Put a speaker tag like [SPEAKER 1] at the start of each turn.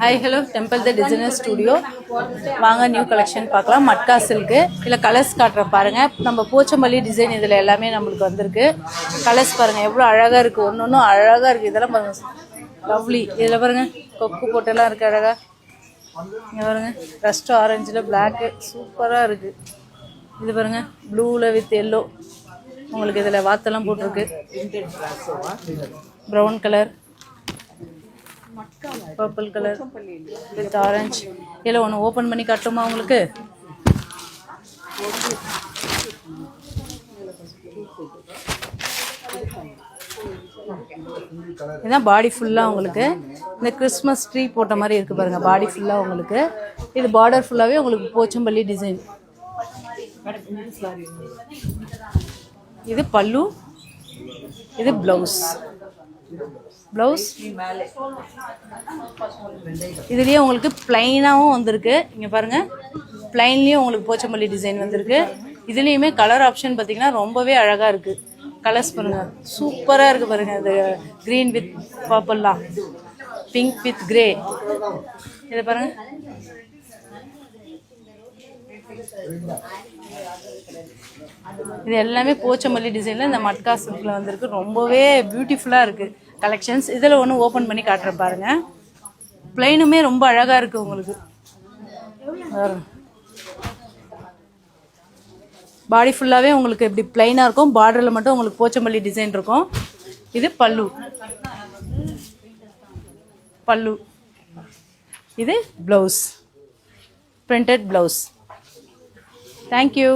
[SPEAKER 1] Hi hello temple த designer studio. வாங்க new collection பார்க்கலாம். Matka silk இல்லை கலர்ஸ் காட்டுற பாருங்கள். நம்ம போச்சம்பள்ளி டிசைன் இதில் எல்லாமே நம்மளுக்கு வந்திருக்கு. கலர்ஸ் பாருங்கள் எவ்வளோ அழகாக இருக்குது. ஒன்று ஒன்றும் அழகாக இருக்குது. இதெல்லாம் பாருங்கள் லவ்லி. இதில் பாருங்கள் கொக்கு போட்டெல்லாம் இருக்குது அழகாக. இங்கே பாருங்கள் ரஸ்ட் ஆரஞ்சில் பிளாக்கு சூப்பராக இருக்குது. இது பாருங்கள் ப்ளூவில் வித் எல்லோ உங்களுக்கு இதில் வாத்தெல்லாம் போட்டிருக்கு. Brown colour, purple colour with orange. இதில் ஒன்று ஓப்பன் பண்ணி காட்டுமா உங்களுக்கு? இதுதான் பாடி ஃபுல்லாக உங்களுக்கு இந்த கிறிஸ்மஸ் ட்ரீ போட்ட மாதிரி இருக்குது பாருங்கள். பாடி ஃபுல்லாக உங்களுக்கு இது பார்டர் ஃபுல்லாகவே உங்களுக்கு போச்சம்பள்ளி டிசைன். இது பல்லு, இது ப்ளவுஸ். ப்ளவுஸ் இதுலேயே உங்களுக்கு பிளைனாகவும் வந்திருக்கு. இங்கே பாருங்கள் பிளைன்லேயும் உங்களுக்கு போச்சம்பள்ளி டிசைன் வந்திருக்கு. இதுலேயுமே கலர் ஆப்ஷன் பார்த்தீங்கன்னா ரொம்பவே அழகாக இருக்குது. கலர்ஸ் பாருங்கள் சூப்பராக இருக்குது பாருங்கள். இது க்ரீன் வித் பர்பிள்லாம், பிங்க் வித் கிரே. இதை பாருங்கள் இது எல்லாமே போச்சம்பள்ளி டிசைனில் இந்த மட்கா சில்கில் வந்திருக்கு. ரொம்பவே பியூட்டிஃபுல்லாக இருக்குது கலெக்ஷன்ஸ். இதில் ஒன்று ஓப்பன் பண்ணி காட்டுறேன் பாருங்கள். பிளைனுமே ரொம்ப அழகாக இருக்குது உங்களுக்கு. பாடி ஃபுல்லாகவே உங்களுக்கு இப்படி பிளைனாக இருக்கும். பார்டரில் மட்டும் உங்களுக்கு போச்சம்பள்ளி டிசைன் இருக்கும். இது பல்லு, பல்லு. இது ப்ளவுஸ், பிரிண்டட் ப்ளவுஸ். தேங்க்யூ.